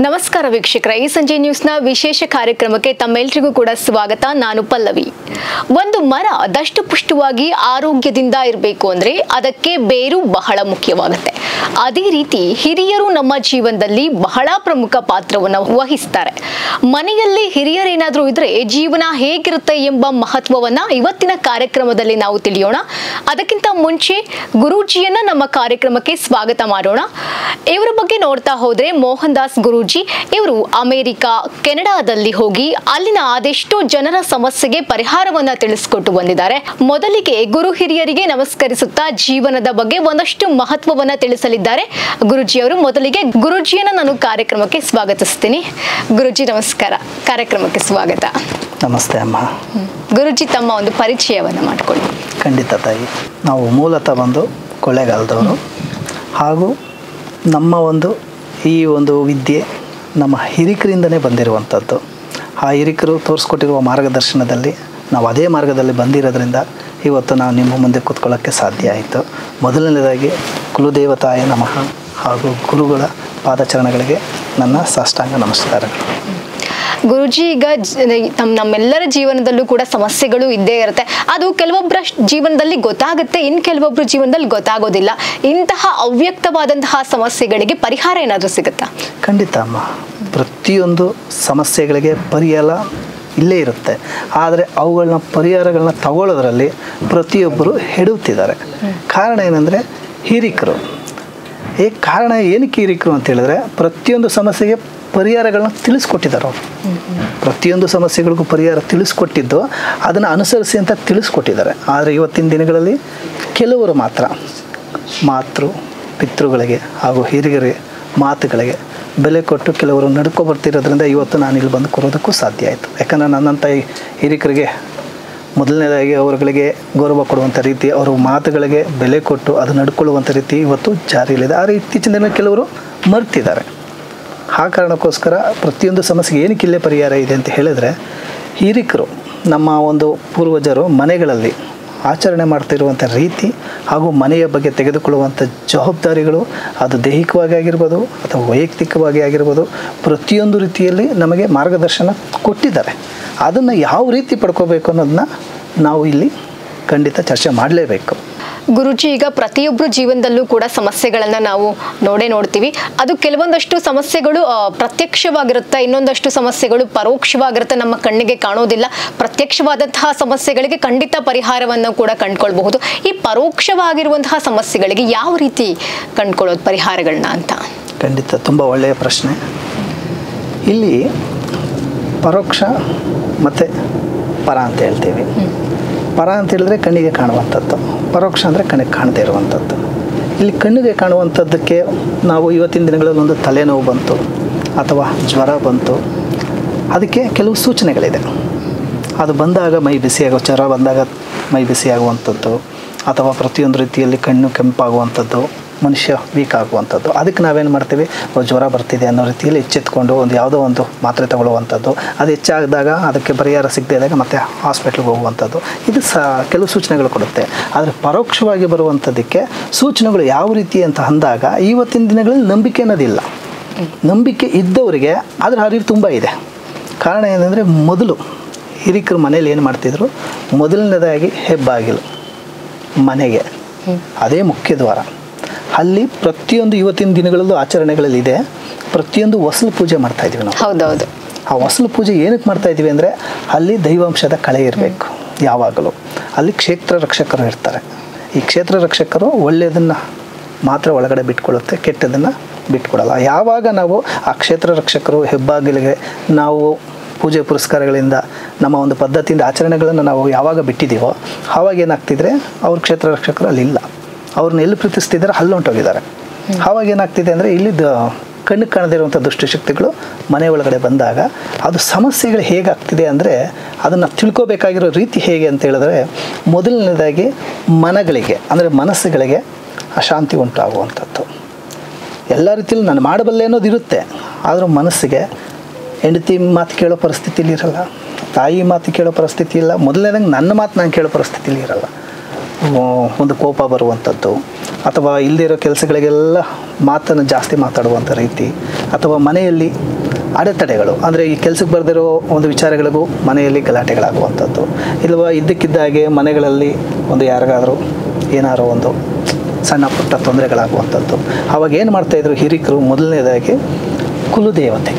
ನಮಸ್ಕಾರ ವೀಕ್ಷಕರೇ, ಈ ಸಂಜೆ ನ್ಯೂಸ್ನ ವಿಶೇಷ ಕಾರ್ಯಕ್ರಮಕ್ಕೆ ತಮ್ಮೆಲ್ಲರಿಗೂ ಕೂಡ ಸ್ವಾಗತ. ನಾನು ಪಲ್ಲವಿ. ಒಂದು ಮರ ದಷ್ಟಪುಷ್ಟವಾಗಿ ಆರೋಗ್ಯದಿಂದ ಇರಬೇಕು ಅಂದ್ರೆ ಅದಕ್ಕೆ ಬೇರು ಬಹಳ ಮುಖ್ಯವಾಗುತ್ತೆ. ಅದೇ ರೀತಿ ಹಿರಿಯರು ನಮ್ಮ ಜೀವನದಲ್ಲಿ ಬಹಳ ಪ್ರಮುಖ ಪಾತ್ರವನ್ನು ವಹಿಸ್ತಾರೆ. ಮನೆಯಲ್ಲಿ ಹಿರಿಯರೇನಾದರೂ ಇದ್ರೆ ಜೀವನ ಹೇಗಿರುತ್ತೆ ಎಂಬ ಮಹತ್ವವನ್ನ ಇವತ್ತಿನ ಕಾರ್ಯಕ್ರಮದಲ್ಲಿ ನಾವು ತಿಳಿಯೋಣ. ಅದಕ್ಕಿಂತ ಮುಂಚೆ ಗುರೂಜಿಯನ್ನ ನಮ್ಮ ಕಾರ್ಯಕ್ರಮಕ್ಕೆ ಸ್ವಾಗತ ಮಾಡೋಣ. ಇವರ ಬಗ್ಗೆ ನೋಡ್ತಾ ಹೋದ್ರೆ ಮೋಹನ್ ದಾಸ್ ಗುರೂಜಿ ಇವರು ಅಮೆರಿಕ, ಕೆನಡಾದಲ್ಲಿ ಹೋಗಿ ಅಲ್ಲಿನ ಅದೆಷ್ಟೋ ಜನರ ಸಮಸ್ಯೆಗೆ ಪರಿಹಾರವನ್ನ ತಿಳಿಸಿಕೊಟ್ಟು ಬಂದಿದ್ದಾರೆ. ಮೊದಲಿಗೆ ಗುರು ಹಿರಿಯರಿಗೆ ನಮಸ್ಕರಿಸುತ್ತಾ ಜೀವನದ ಬಗ್ಗೆ ಒಂದಷ್ಟು ಮಹತ್ವವನ್ನ ತಿಳಿಸಲಿದ್ದಾರೆ ಗುರುಜಿ ಅವರು. ಮೊದಲಿಗೆ ಗುರುಜಿಯನ್ನ ನಾನು ಕಾರ್ಯಕ್ರಮಕ್ಕೆ ಸ್ವಾಗತಿಸ್ತೀನಿ. ಗುರುಜಿ ನಮಸ್ಕಾರ, ಕಾರ್ಯಕ್ರಮಕ್ಕೆ ಸ್ವಾಗತ. ನಮಸ್ತೆ ಅಮ್ಮ. ಗುರುಜಿ, ತಮ್ಮ ಒಂದು ಪರಿಚಯವನ್ನ ಮಾಡಿಕೊಳ್ಳಿ. ಖಂಡಿತ ತಾಯಿ. ನಾವು ಮೂಲತಃ ಬಂದು ಕೊಳ್ಳೇಗಾಲದವರು, ಹಾಗೂ ನಮ್ಮ ಈ ಒಂದು ವಿದ್ಯೆ ನಮ್ಮ ಹಿರಿಕರಿಂದನೇ ಬಂದಿರುವಂಥದ್ದು. ಆ ಹಿರಿಕರು ತೋರಿಸ್ಕೊಟ್ಟಿರುವ ಮಾರ್ಗದರ್ಶನದಲ್ಲಿ ನಾವು ಅದೇ ಮಾರ್ಗದಲ್ಲಿ ಬಂದಿರೋದ್ರಿಂದ ಇವತ್ತು ನಾವು ನಿಮ್ಮ ಮುಂದೆ ಕೂತ್ಕೊಳ್ಳೋಕ್ಕೆ ಸಾಧ್ಯ ಆಯಿತು. ಮೊದಲನೇದಾಗಿ ಕುಲದೇವತಾಯ ನಮಃ ಹಾಗೂ ಗುರುಗಳ ಪಾದಚರಣಗಳಿಗೆ ನನ್ನ ಸಾಷ್ಟಾಂಗ ನಮಸ್ಕಾರಗಳು. ಗುರುಜಿ, ಈಗ ನಮ್ಮೆಲ್ಲರ ಜೀವನದಲ್ಲೂ ಕೂಡ ಸಮಸ್ಯೆಗಳು ಇದ್ದೇ ಇರುತ್ತೆ. ಅದು ಕೆಲವೊಬ್ಬರ ಜೀವನದಲ್ಲಿ ಗೊತ್ತಾಗುತ್ತೆ, ಇನ್ನು ಕೆಲವೊಬ್ಬರ ಜೀವನದಲ್ಲಿ ಗೊತ್ತಾಗೋದಿಲ್ಲ. ಇಂತಹ ಅವ್ಯಕ್ತವಾದಂತಹ ಸಮಸ್ಯೆಗಳಿಗೆ ಪರಿಹಾರ ಏನಾದರೂ ಸಿಗುತ್ತಾ? ಖಂಡಿತ ಅಮ್ಮ. ಪ್ರತಿಯೊಂದು ಸಮಸ್ಯೆಗಳಿಗೆ ಪರಿಹಾರ ಇಲ್ಲೇ ಇರುತ್ತೆ. ಆದರೆ ಅವುಗಳನ್ನ ಪರಿಹಾರಗಳನ್ನ ತಗೊಳ್ಳೋದ್ರಲ್ಲಿ ಪ್ರತಿಯೊಬ್ಬರು ಹೆಡುತ್ತಿದ್ದಾರೆ. ಕಾರಣ ಏನಂದರೆ ಹಿರಿಕರು. ಕಾರಣ ಏನಕ್ಕೆ ಹಿರಿಕರು ಅಂತ ಹೇಳಿದ್ರೆ ಪ್ರತಿಯೊಂದು ಸಮಸ್ಯೆಗೆ ಪರಿಹಾರಗಳನ್ನ ತಿಳಿಸ್ಕೊಟ್ಟಿದ್ದಾರೆ ಅವರು. ಪ್ರತಿಯೊಂದು ಸಮಸ್ಯೆಗಳಿಗೂ ಪರಿಹಾರ ತಿಳಿಸ್ಕೊಟ್ಟಿದ್ದು ಅದನ್ನು ಅನುಸರಿಸಿ ಅಂತ ತಿಳಿಸ್ಕೊಟ್ಟಿದ್ದಾರೆ. ಆದರೆ ಇವತ್ತಿನ ದಿನಗಳಲ್ಲಿ ಕೆಲವರು ಮಾತ್ರ ಮಾತೃ ಪಿತೃಗಳಿಗೆ ಹಾಗೂ ಹಿರಿಯರಿಗೆ ಮಾತುಗಳಿಗೆ ಬೆಲೆ ಕೊಟ್ಟು ಕೆಲವರು ನಡ್ಕೊ ಬರ್ತಿರೋದ್ರಿಂದ ಇವತ್ತು ನಾನು ಇಲ್ಲಿ ಬಂದು ಕೂರೋದಕ್ಕೂ ಸಾಧ್ಯ ಆಯಿತು. ಯಾಕಂದರೆ ನನ್ನಂಥ ಹಿರಿಕರಿಗೆ ಮೊದಲನೇದಾಗಿ ಅವರುಗಳಿಗೆ ಗೌರವ ಕೊಡುವಂಥ ರೀತಿ, ಅವರ ಮಾತುಗಳಿಗೆ ಬೆಲೆ ಕೊಟ್ಟು ಅದು ನಡ್ಕೊಳ್ಳುವಂಥ ರೀತಿ ಇವತ್ತು ಜಾರಿಯಲ್ಲಿದೆ. ಆದರೆ ಇತ್ತೀಚಿನ ದಿನ ಕೆಲವರು ಮರ್ತಿದ್ದಾರೆ. ಆ ಕಾರಣಕ್ಕೋಸ್ಕರ ಪ್ರತಿಯೊಂದು ಸಮಸ್ಯೆಗೆ ಏನಕ್ಕೆ ಇಲ್ಲೇ ಪರಿಹಾರ ಇದೆ ಅಂತ ಹೇಳಿದ್ರೆ, ಹಿರಿಕರು ನಮ್ಮ ಒಂದು ಪೂರ್ವಜರು ಮನೆಗಳಲ್ಲಿ ಆಚರಣೆ ಮಾಡ್ತಿರುವಂಥ ರೀತಿ ಹಾಗೂ ಮನೆಯ ಬಗ್ಗೆ ತೆಗೆದುಕೊಳ್ಳುವಂಥ ಜವಾಬ್ದಾರಿಗಳು, ಅದು ದೈಹಿಕವಾಗಿ ಆಗಿರ್ಬೋದು ಅಥವಾ ವೈಯಕ್ತಿಕವಾಗಿ ಆಗಿರ್ಬೋದು, ಪ್ರತಿಯೊಂದು ರೀತಿಯಲ್ಲಿ ನಮಗೆ ಮಾರ್ಗದರ್ಶನ ಕೊಟ್ಟಿದ್ದಾರೆ. ಅದನ್ನು ಯಾವ ರೀತಿ ಪಡ್ಕೋಬೇಕು ಅನ್ನೋದನ್ನ ನಾವು ಇಲ್ಲಿ ಖಂಡಿತ ಚರ್ಚೆ ಮಾಡಲೇಬೇಕು. ಗುರುಜಿ, ಈಗ ಪ್ರತಿಯೊಬ್ಬರು ಜೀವನದಲ್ಲೂ ಕೂಡ ಸಮಸ್ಯೆಗಳನ್ನು ನಾವು ನೋಡ್ತೀವಿ. ಅದು ಕೆಲವೊಂದಷ್ಟು ಸಮಸ್ಯೆಗಳು ಪ್ರತ್ಯಕ್ಷವಾಗಿರುತ್ತೆ, ಇನ್ನೊಂದಷ್ಟು ಸಮಸ್ಯೆಗಳು ಪರೋಕ್ಷವಾಗಿರುತ್ತೆ, ನಮ್ಮ ಕಣ್ಣಿಗೆ ಕಾಣೋದಿಲ್ಲ. ಪ್ರತ್ಯಕ್ಷವಾದಂತಹ ಸಮಸ್ಯೆಗಳಿಗೆ ಖಂಡಿತ ಪರಿಹಾರವನ್ನು ಕೂಡ ಕಂಡುಕೊಳ್ಬಹುದು. ಈ ಪರೋಕ್ಷವಾಗಿರುವಂತಹ ಸಮಸ್ಯೆಗಳಿಗೆ ಯಾವ ರೀತಿ ಕಂಡುಕೊಳ್ಳೋದು ಪರಿಹಾರಗಳನ್ನ ಅಂತ? ಖಂಡಿತ ತುಂಬ ಒಳ್ಳೆಯ ಪ್ರಶ್ನೆ. ಇಲ್ಲಿ ಪರೋಕ್ಷ ಮತ್ತು ಪರ ಅಂತ ಹೇಳ್ತೀವಿ. ಪರ ಅಂತ ಹೇಳಿದ್ರೆ ಕಣ್ಣಿಗೆ ಕಾಣುವಂಥದ್ದು, ಪರೋಕ್ಷ ಅಂದರೆ ಕಣ್ಣಿಗೆ ಕಾಣದೇ ಇರುವಂಥದ್ದು. ಇಲ್ಲಿ ಕಣ್ಣಿಗೆ ಕಾಣುವಂಥದ್ದಕ್ಕೆ ನಾವು ಇವತ್ತಿನ ದಿನಗಳಲ್ಲಿ ಒಂದು ತಲೆನೋವು ಬಂತು ಅಥವಾ ಜ್ವರ ಬಂತು, ಅದಕ್ಕೆ ಕೆಲವು ಸೂಚನೆಗಳಿದೆ. ಅದು ಬಂದಾಗ ಮೈ ಬಿಸಿಯಾಗೋ, ಜ್ವರ ಬಂದಾಗ ಮೈ ಬಿಸಿಯಾಗುವಂಥದ್ದು ಅಥವಾ ಪ್ರತಿಯೊಂದು ರೀತಿಯಲ್ಲಿ ಕಣ್ಣು ಕೆಂಪಾಗುವಂಥದ್ದು, ಮನುಷ್ಯ ವೀಕ್ ಆಗುವಂಥದ್ದು. ಅದಕ್ಕೆ ನಾವೇನು ಮಾಡ್ತೀವಿ, ಜ್ವರ ಬರ್ತಿದೆ ಅನ್ನೋ ರೀತಿಯಲ್ಲಿ ಎಚ್ಚೆತ್ಕೊಂಡು ಯಾವುದೋ ಒಂದು ಮಾತ್ರೆ ತಗೊಳ್ಳುವಂಥದ್ದು. ಅದು ಹೆಚ್ಚಾದಾಗ ಅದಕ್ಕೆ ಪರಿಹಾರ ಸಿಗದೇ ಇದ್ದಾಗ ಮತ್ತೆ ಹಾಸ್ಪಿಟ್ಲಿಗೆ ಹೋಗುವಂಥದ್ದು. ಇದು ಕೆಲವು ಸೂಚನೆಗಳು ಕೊಡುತ್ತೆ. ಆದರೆ ಪರೋಕ್ಷವಾಗಿ ಬರುವಂಥದ್ದಕ್ಕೆ ಸೂಚನೆಗಳು ಯಾವ ರೀತಿ ಅಂತ ಅಂದಾಗ ಇವತ್ತಿನ ದಿನಗಳಲ್ಲಿ ನಂಬಿಕೆ ಅನ್ನೋದಿಲ್ಲ. ನಂಬಿಕೆ ಇದ್ದವರಿಗೆ ಅದರ ಅರಿವು ತುಂಬ ಇದೆ. ಕಾರಣ ಏನಂದರೆ, ಮೊದಲು ಹಿರಿಕರು ಮನೇಲಿ ಏನು ಮಾಡ್ತಿದ್ರು, ಮೊದಲನೇದಾಗಿ ಹೆಬ್ಬಾಗಿಲು ಮನೆಗೆ, ಅದೇ ಮುಖ್ಯ ದ್ವಾರ. ಅಲ್ಲಿ ಪ್ರತಿಯೊಂದು ಇವತ್ತಿನ ದಿನಗಳಲ್ಲೂ ಆಚರಣೆಗಳಲ್ಲಿ ಇದೆ. ಪ್ರತಿಯೊಂದು ಹೊಸಲು ಪೂಜೆ ಮಾಡ್ತಾ ಇದ್ದೀವಿ ನಾವು. ಹೌದೌದು. ಆ ಹೊಸಲು ಪೂಜೆ ಏನಕ್ಕೆ ಮಾಡ್ತಾ ಇದ್ದೀವಿ ಅಂದರೆ, ಅಲ್ಲಿ ದೈವಾಂಶದ ಕಳೆ ಇರಬೇಕು ಯಾವಾಗಲೂ. ಅಲ್ಲಿ ಕ್ಷೇತ್ರ ರಕ್ಷಕರು ಇರ್ತಾರೆ. ಈ ಕ್ಷೇತ್ರ ರಕ್ಷಕರು ಒಳ್ಳೆಯದನ್ನು ಮಾತ್ರ ಒಳಗಡೆ ಬಿಟ್ಕೊಳ್ಳುತ್ತೆ, ಕೆಟ್ಟದನ್ನು ಬಿಟ್ಕೊಡಲ್ಲ. ಯಾವಾಗ ನಾವು ಆ ಕ್ಷೇತ್ರ ರಕ್ಷಕರು ಹೆಬ್ಬಾಗಿಲಿಗೆ ನಾವು ಪೂಜೆ ಪುರಸ್ಕಾರಗಳಿಂದ ನಮ್ಮ ಒಂದು ಪದ್ಧತಿಯಿಂದ ಆಚರಣೆಗಳನ್ನು ನಾವು ಯಾವಾಗ ಬಿಟ್ಟಿದ್ದೀವೋ ಆವಾಗ ಏನಾಗ್ತಿದ್ರೆ ಅವ್ರ ಕ್ಷೇತ್ರ ರಕ್ಷಕರು ಅಲ್ಲಿಲ್ಲ. ಅವ್ರನ್ನ ಎಲ್ಲಿ ಪ್ರೀತಿಸ್ತಿದ್ದಾರೆ ಅಲ್ಲಿ ಹೊಂಟೋಗಿದ್ದಾರೆ. ಆವಾಗ ಏನಾಗ್ತಿದೆ ಅಂದರೆ, ಇಲ್ಲಿ ಕಣ್ಣಿಗೆ ಕಾಣದೇ ಇರುವಂಥ ದುಷ್ಟಶಕ್ತಿಗಳು ಮನೆ ಒಳಗಡೆ ಬಂದಾಗ ಅದು ಸಮಸ್ಯೆಗಳು ಹೇಗಾಗ್ತಿದೆ ಅಂದರೆ, ಅದನ್ನು ತಿಳ್ಕೊಬೇಕಾಗಿರೋ ರೀತಿ ಹೇಗೆ ಅಂತ ಹೇಳಿದ್ರೆ, ಮೊದಲನೇದಾಗಿ ಮನಗಳಿಗೆ ಅಂದರೆ ಮನಸ್ಸುಗಳಿಗೆ ಅಶಾಂತಿ ಉಂಟಾಗುವಂಥದ್ದು. ಎಲ್ಲ ರೀತಿಯಲ್ಲಿ ನಾನು ಮಾಡಬಲ್ಲೆ ಅನ್ನೋದು ಇರುತ್ತೆ, ಆದರೂ ಮನಸ್ಸಿಗೆ ಹೆಂಡತಿ ಮಾತು ಕೇಳೋ ಪರಿಸ್ಥಿತಿಲಿ ಇರಲ್ಲ, ತಾಯಿ ಮಾತು ಕೇಳೋ ಪರಿಸ್ಥಿತಿ ಇಲ್ಲ, ಮೊದಲನೇದಾಗಿ ನನ್ನ ಮಾತು ನಾನು ಕೇಳೋ ಪರಿಸ್ಥಿತಿಲಿ ಇರಲ್ಲ. ಒಂದು ಕೋಪ ಬರುವಂಥದ್ದು, ಅಥವಾ ಇಲ್ಲದೇ ಇರೋ ಕೆಲಸಗಳಿಗೆಲ್ಲ ಮಾತನ್ನು ಜಾಸ್ತಿ ಮಾತಾಡುವಂಥ ರೀತಿ, ಅಥವಾ ಮನೆಯಲ್ಲಿ ಅಡೆತಡೆಗಳು, ಅಂದರೆ ಈ ಕೆಲಸಕ್ಕೆ ಬರೆದಿರೋ ಒಂದು ವಿಚಾರಗಳಿಗೂ ಮನೆಯಲ್ಲಿ ಗಲಾಟೆಗಳಾಗುವಂಥದ್ದು, ಇಲ್ವಾ ಇದ್ದಕ್ಕಿದ್ದಾಗೆ ಮನೆಗಳಲ್ಲಿ ಒಂದು ಯಾರಿಗಾದರೂ ಏನಾರೋ ಒಂದು ಸಣ್ಣ ಪುಟ್ಟ ತೊಂದರೆಗಳಾಗುವಂಥದ್ದು. ಆವಾಗ ಏನು ಮಾಡ್ತಾಯಿದ್ರು ಹಿರಿಕರು, ಮೊದಲನೇದಾಗಿ ಕುಲದೇವತೆ,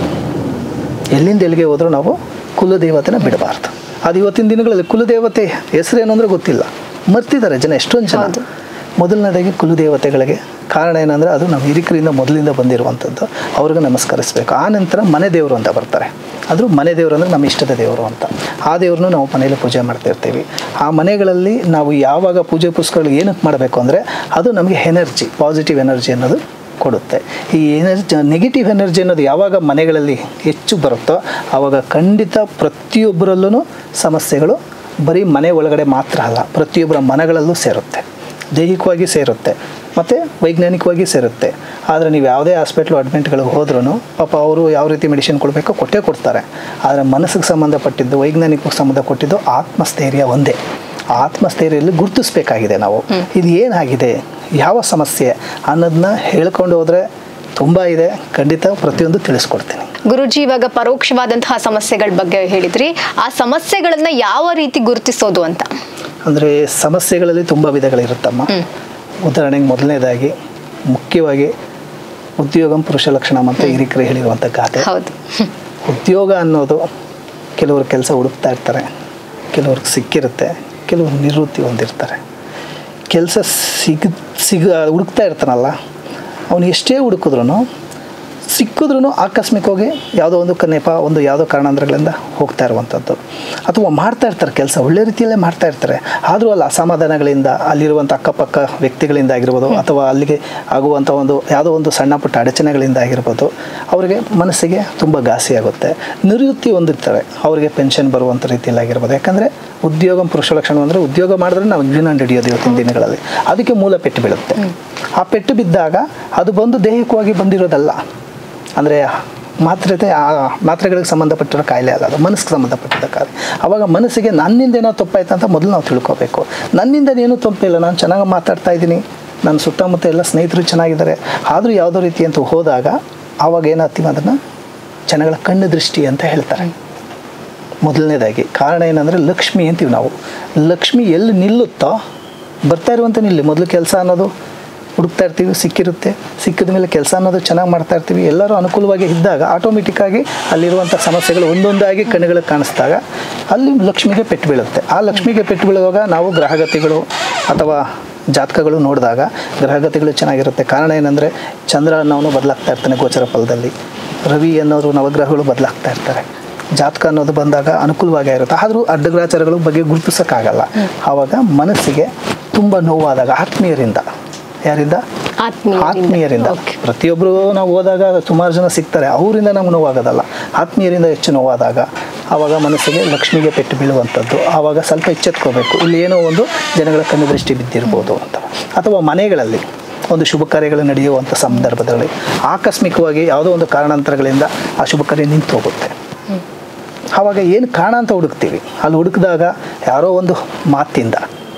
ಎಲ್ಲಿಂದ ಎಲ್ಲಿಗೆ ಹೋದರೂ ನಾವು ಕುಲದೇವತೆನ ಬಿಡಬಾರ್ದು. ಅದು ಇವತ್ತಿನ ದಿನಗಳಲ್ಲಿ ಕುಲದೇವತೆ ಹೆಸರೇನು ಅಂದರೆ ಗೊತ್ತಿಲ್ಲ, ಮರ್ತಿದ್ದಾರೆ ಜನ, ಎಷ್ಟೊಂದು ಜನ. ಮೊದಲನೇದಾಗಿ ಕುಲದೇವತೆಗಳಿಗೆ ಕಾರಣ ಏನಂದರೆ ಅದು ನಮ್ಮ ಹಿರಿಕರಿಂದ ಮೊದಲಿಂದ ಬಂದಿರುವಂಥದ್ದು, ಅವ್ರಿಗೆ ನಮಸ್ಕರಿಸಬೇಕು. ಆ ನಂತರ ಮನೆ ದೇವರು ಅಂತ ಬರ್ತಾರೆ. ಆದರೂ ಮನೆ ದೇವರು ಅಂದರೆ ನಮ್ಮ ಇಷ್ಟದ ದೇವರು ಅಂತ. ಆ ದೇವ್ರನ್ನೂ ನಾವು ಮನೆಯಲ್ಲಿ ಪೂಜೆ ಮಾಡ್ತಿರ್ತೀವಿ. ಆ ಮನೆಗಳಲ್ಲಿ ನಾವು ಯಾವಾಗ ಪೂಜೆ ಪುಸ್ತಕಗಳು ಏನಕ್ಕೆ ಮಾಡಬೇಕು ಅಂದರೆ ಅದು ನಮಗೆ ಎನರ್ಜಿ, ಪಾಸಿಟಿವ್ ಎನರ್ಜಿ ಅನ್ನೋದು ಕೊಡುತ್ತೆ. ಈ ಎನರ್ಜಿ, ನೆಗೆಟಿವ್ ಎನರ್ಜಿ ಅನ್ನೋದು ಯಾವಾಗ ಮನೆಗಳಲ್ಲಿ ಹೆಚ್ಚು ಬರುತ್ತೋ ಆವಾಗ ಖಂಡಿತ ಪ್ರತಿಯೊಬ್ಬರಲ್ಲೂ ಸಮಸ್ಯೆಗಳು ಬರೀ ಮನೆ ಒಳಗಡೆ ಮಾತ್ರ ಅಲ್ಲ, ಪ್ರತಿಯೊಬ್ಬರ ಮನಗಳಲ್ಲೂ ಸೇರುತ್ತೆ, ದೈಹಿಕವಾಗಿ ಸೇರುತ್ತೆ ಮತ್ತು ವೈಜ್ಞಾನಿಕವಾಗಿ ಸೇರುತ್ತೆ. ಆದರೆ ನೀವು ಯಾವುದೇ ಹಾಸ್ಪಿಟ್ಲು ಅಡ್ಮಿಟ್ಗಳಿಗೆ ಹೋದ್ರೂ ಪಾಪ ಅವರು ಯಾವ ರೀತಿ ಮೆಡಿಸಿನ್ ಕೊಡಬೇಕೋ ಕೊಟ್ಟೇ ಕೊಡ್ತಾರೆ. ಆದರೆ ಮನಸ್ಸಿಗೆ ಸಂಬಂಧಪಟ್ಟಿದ್ದು, ವೈಜ್ಞಾನಿಕಕ್ಕೆ ಸಂಬಂಧಪಟ್ಟಿದ್ದು ಆತ್ಮಸ್ಥೈರ್ಯ ಒಂದೇ. ಆತ್ಮಸ್ಥೈರ್ಯದಲ್ಲಿ ಗುರುತಿಸ್ಬೇಕಾಗಿದೆ ನಾವು, ಇದು ಏನಾಗಿದೆ, ಯಾವ ಸಮಸ್ಯೆ ಅನ್ನೋದನ್ನ ಹೇಳ್ಕೊಂಡು ಹೋದರೆ ತುಂಬ ಇದೆ, ಖಂಡಿತ ಪ್ರತಿಯೊಂದು ತಿಳಿಸ್ಕೊಡ್ತೀನಿ. ಗುರುಜಿ, ಇವಾಗ ಪರೋಕ್ಷವಾದಂತಹ ಸಮಸ್ಯೆಗಳ ಬಗ್ಗೆ ಹೇಳಿದ್ರಿ, ಆ ಸಮಸ್ಯೆಗಳನ್ನ ಯಾವ ರೀತಿ ಗುರುತಿಸೋದು ಅಂತ? ಅಂದರೆ ಸಮಸ್ಯೆಗಳಲ್ಲಿ ತುಂಬ ವಿಧಗಳಿರುತ್ತಮ್ಮ. ಉದಾಹರಣೆಗೆ ಮೊದಲನೇದಾಗಿ ಮುಖ್ಯವಾಗಿ ಉದ್ಯೋಗಂ ಪುರುಷ ಲಕ್ಷಣ ಅಂತ ಹಿರಿಕರು ಹೇಳಿರುವಂಥ ಗಾದೆ. ಉದ್ಯೋಗ ಅನ್ನೋದು ಕೆಲವರು ಕೆಲಸ ಹುಡುಕ್ತಾ ಇರ್ತಾರೆ, ಕೆಲವ್ರಿಗೆ ಸಿಕ್ಕಿರುತ್ತೆ, ಕೆಲವರು ನಿವೃತ್ತಿ ಹೊಂದಿರ್ತಾರೆ. ಕೆಲಸ ಹುಡುಕ್ತಾ ಇರ್ತಾನಲ್ಲ, ಅವನು ಎಷ್ಟೇ ಹುಡುಕಿದ್ರೂ ಸಿಕ್ಕಿದ್ರೂ ಆಕಸ್ಮಿಕವಾಗಿ ಯಾವುದೋ ಒಂದು ನೆಪ, ಒಂದು ಯಾವುದೋ ಕಾರಣಾಂತರಗಳಿಂದ ಹೋಗ್ತಾ ಇರುವಂಥದ್ದು, ಅಥವಾ ಮಾಡ್ತಾ ಇರ್ತಾರೆ ಕೆಲಸ, ಒಳ್ಳೆ ರೀತಿಯಲ್ಲೇ ಮಾಡ್ತಾ ಇರ್ತಾರೆ. ಆದರೂ ಅಲ್ಲಿ ಅಸಮಾಧಾನಗಳಿಂದ, ಅಲ್ಲಿರುವಂಥ ಅಕ್ಕಪಕ್ಕ ವ್ಯಕ್ತಿಗಳಿಂದ ಆಗಿರ್ಬೋದು, ಅಥವಾ ಅಲ್ಲಿಗೆ ಆಗುವಂಥ ಒಂದು ಯಾವುದೋ ಒಂದು ಸಣ್ಣ ಪುಟ್ಟ ಅಡಚಣೆಗಳಿಂದ ಆಗಿರ್ಬೋದು, ಅವರಿಗೆ ಮನಸ್ಸಿಗೆ ತುಂಬ ಘಾಸಿ ಆಗುತ್ತೆ. ನಿವೃತ್ತಿ ಹೊಂದಿರ್ತಾರೆ, ಅವರಿಗೆ ಪೆನ್ಷನ್ ಬರುವಂಥ ರೀತಿಯಲ್ಲಿ ಆಗಿರ್ಬೋದು. ಯಾಕಂದರೆ ಉದ್ಯೋಗ ಪುರುಷ ಲಕ್ಷಣ ಅಂದರೆ ಉದ್ಯೋಗ ಮಾಡಿದ್ರೆ ನಾವು ಜೀವನ ಹಿಡಿಯೋದು ಇವತ್ತಿನ ದಿನಗಳಲ್ಲಿ. ಅದಕ್ಕೆ ಮೂಲ ಪೆಟ್ಟು ಬೀಳುತ್ತೆ. ಆ ಪೆಟ್ಟು ಬಿದ್ದಾಗ ಅದು ಬಂದು ದೈಹಿಕವಾಗಿ ಬಂದಿರೋದಲ್ಲ, ಅಂದರೆ ಮಾತ್ರೆಗಳಿಗೆ ಸಂಬಂಧಪಟ್ಟಿರೋ ಕಾಯಿಲೆ ಅಲ್ಲ, ಅದು ಮನಸ್ಸಿಗೆ ಸಂಬಂಧಪಟ್ಟಿರೋ ಕಾಯಿಲೆ. ಆವಾಗ ಮನಸ್ಸಿಗೆ ನನ್ನಿಂದ ಏನೋ ತಪ್ಪಾಯ್ತು ಅಂತ ಮೊದಲು ನಾವು ತಿಳ್ಕೊಬೇಕು. ನನ್ನಿಂದ ಏನೂ ತಪ್ಪಿಲ್ಲ, ನಾನು ಚೆನ್ನಾಗಿ ಮಾತಾಡ್ತಾ ಇದ್ದೀನಿ, ನನ್ನ ಸುತ್ತಮುತ್ತ ಎಲ್ಲ ಸ್ನೇಹಿತರು ಚೆನ್ನಾಗಿದ್ದಾರೆ, ಆದರೂ ಯಾವುದೋ ರೀತಿ ಅಂತ ಹೋದಾಗ ಆವಾಗ ಏನಾಗ್ತೀವಿ ಅದನ್ನು ಜನಗಳ ಕಣ್ಣು ದೃಷ್ಟಿ ಅಂತ ಹೇಳ್ತಾರೆ. ಮೊದಲನೇದಾಗಿ ಕಾರಣ ಏನಂದರೆ ಲಕ್ಷ್ಮಿ ಅಂತೀವಿ ನಾವು. ಲಕ್ಷ್ಮಿ ಎಲ್ಲಿ ನಿಲ್ಲುತ್ತೋ ಬರ್ತಾ ಇರುವಂಥ ನಿಲ್ಲಿ. ಮೊದಲು ಕೆಲಸ ಅನ್ನೋದು ಹುಡುಕ್ತಾ ಇರ್ತೀವಿ, ಸಿಕ್ಕಿರುತ್ತೆ, ಸಿಕ್ಕಿದ ಮೇಲೆ ಕೆಲಸ ಅನ್ನೋದು ಚೆನ್ನಾಗಿ ಮಾಡ್ತಾ ಇರ್ತೀವಿ, ಎಲ್ಲರೂ ಅನುಕೂಲವಾಗಿ ಇದ್ದಾಗ ಆಟೋಮೆಟಿಕ್ಕಾಗಿ ಅಲ್ಲಿರುವಂಥ ಸಮಸ್ಯೆಗಳು ಒಂದೊಂದಾಗಿ ಕಣ್ಣುಗಳಿಗೆ ಕಾಣಿಸಿದಾಗ ಅಲ್ಲಿ ಲಕ್ಷ್ಮಿಗೆ ಪೆಟ್ಟು ಬೀಳುತ್ತೆ. ಆ ಲಕ್ಷ್ಮಿಗೆ ಪೆಟ್ಟು ಬೀಳುವಾಗ ನಾವು ಗ್ರಹಗತಿಗಳು ಅಥವಾ ಜಾತಕಗಳು ನೋಡಿದಾಗ ಗ್ರಹಗತಿಗಳು ಚೆನ್ನಾಗಿರುತ್ತೆ. ಕಾರಣ ಏನಂದರೆ ಚಂದ್ರ ಅನ್ನೋನು ಬದಲಾಗ್ತಾ ಇರ್ತಾನೆ ಗೋಚರ ಫಲದಲ್ಲಿ, ರವಿ ಅನ್ನೋರು ನವಗ್ರಹಗಳು ಬದಲಾಗ್ತಾ ಇರ್ತಾರೆ. ಜಾತಕ ಅನ್ನೋದು ಬಂದಾಗ ಅನುಕೂಲವಾಗಿ ಇರುತ್ತೆ, ಆದರೂ ಅಡ್ಡಗ್ರಾಚಾರಗಳ ಬಗ್ಗೆ ಗುರುತಿಸೋಕ್ಕಾಗಲ್ಲ. ಆವಾಗ ಮನಸ್ಸಿಗೆ ತುಂಬ ನೋವಾದಾಗ ಆತ್ಮೀಯರಿಂದ, ಯಾರಿಂದ? ಆತ್ಮೀಯರಿಂದ. ಪ್ರತಿಯೊಬ್ಬರು ನಾವು ಹೋದಾಗ ಸುಮಾರು ಜನ ಸಿಗ್ತಾರೆ, ಅವರಿಂದ ನಮ್ಗೆ ನೋವಾಗೋದಲ್ಲ, ಆತ್ಮೀಯರಿಂದ ಹೆಚ್ಚು ನೋವಾದಾಗ ಆವಾಗ ಮನಸ್ಸಿಗೆ ಲಕ್ಷ್ಮಿಗೆ ಪೆಟ್ಟು ಬೀಳುವಂಥದ್ದು. ಆವಾಗ ಸ್ವಲ್ಪ ಎಚ್ಚೆತ್ಕೋಬೇಕು, ಇಲ್ಲಿ ಏನೋ ಒಂದು ಜನಗಳ ಕಣ್ಣು ದೃಷ್ಟಿ ಬಿದ್ದಿರ್ಬೋದು ಅಂತ. ಅಥವಾ ಮನೆಗಳಲ್ಲಿ ಒಂದು ಶುಭ ಕಾರ್ಯಗಳು ನಡೆಯುವಂಥ ಸಂದರ್ಭದಲ್ಲಿ ಆಕಸ್ಮಿಕವಾಗಿ ಯಾವುದೋ ಒಂದು ಕಾರಣಾಂತರಗಳಿಂದ ಆ ಶುಭ ಕಾರ್ಯ ನಿಂತು ಹೋಗುತ್ತೆ. ಆವಾಗ ಏನು ಕಾರಣ ಅಂತ ಹುಡುಕ್ತೀವಿ. ಅಲ್ಲಿ ಹುಡುಕಿದಾಗ ಯಾರೋ ಒಂದು ಮಾತಿಂದ